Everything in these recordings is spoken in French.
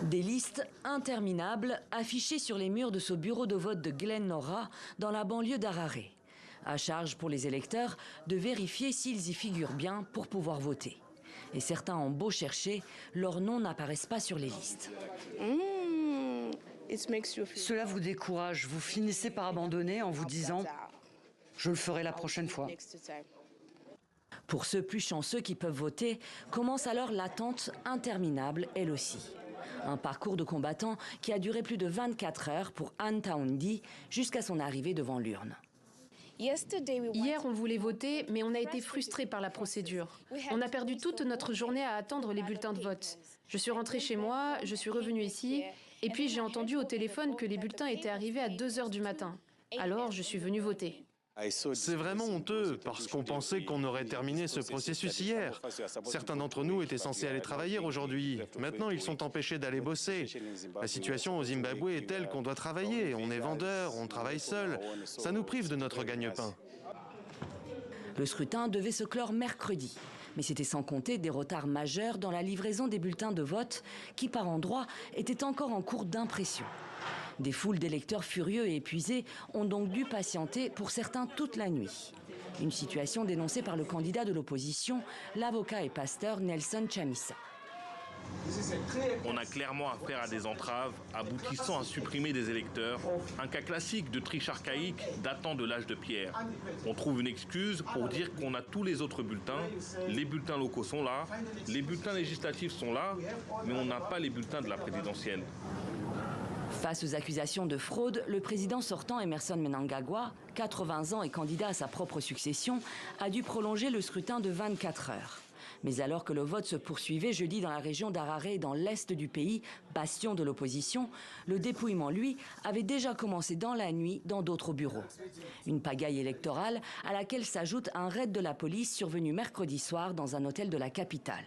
Des listes interminables affichées sur les murs de ce bureau de vote de Glen Norah dans la banlieue d'Harare. À charge pour les électeurs de vérifier s'ils y figurent bien pour pouvoir voter. Et certains ont beau chercher, leurs noms n'apparaissent pas sur les listes. Cela vous décourage, vous finissez par abandonner en vous disant « je le ferai la prochaine fois ». Pour ceux plus chanceux qui peuvent voter, commence alors l'attente interminable, elle aussi. Un parcours de combattant qui a duré plus de 24 heures pour Anne Taundi jusqu'à son arrivée devant l'urne. Hier, on voulait voter, mais on a été frustrés par la procédure. On a perdu toute notre journée à attendre les bulletins de vote. Je suis rentrée chez moi, je suis revenue ici, et puis j'ai entendu au téléphone que les bulletins étaient arrivés à 2 heures du matin. Alors, je suis venue voter. C'est vraiment honteux, parce qu'on pensait qu'on aurait terminé ce processus hier. Certains d'entre nous étaient censés aller travailler aujourd'hui. Maintenant, ils sont empêchés d'aller bosser. La situation au Zimbabwe est telle qu'on doit travailler. On est vendeur, on travaille seul. Ça nous prive de notre gagne-pain. Le scrutin devait se clore mercredi. Mais c'était sans compter des retards majeurs dans la livraison des bulletins de vote qui, par endroits, étaient encore en cours d'impression. Des foules d'électeurs furieux et épuisés ont donc dû patienter, pour certains, toute la nuit. Une situation dénoncée par le candidat de l'opposition, l'avocat et pasteur Nelson Chamisa. On a clairement affaire à des entraves aboutissant à supprimer des électeurs, un cas classique de triche archaïque datant de l'âge de pierre. On trouve une excuse pour dire qu'on a tous les autres bulletins, les bulletins locaux sont là, les bulletins législatifs sont là, mais on n'a pas les bulletins de la présidentielle. Face aux accusations de fraude, le président sortant Emmerson Mnangagwa, 80 ans et candidat à sa propre succession, a dû prolonger le scrutin de 24 heures. Mais alors que le vote se poursuivait jeudi dans la région d'Harare et dans l'est du pays, bastion de l'opposition, le dépouillement, lui, avait déjà commencé dans la nuit dans d'autres bureaux. Une pagaille électorale à laquelle s'ajoute un raid de la police survenu mercredi soir dans un hôtel de la capitale.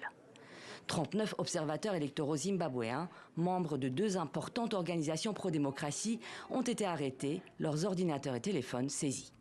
39 observateurs électoraux zimbabwéens, membres de 2 importantes organisations pro-démocratie, ont été arrêtés, leurs ordinateurs et téléphones saisis.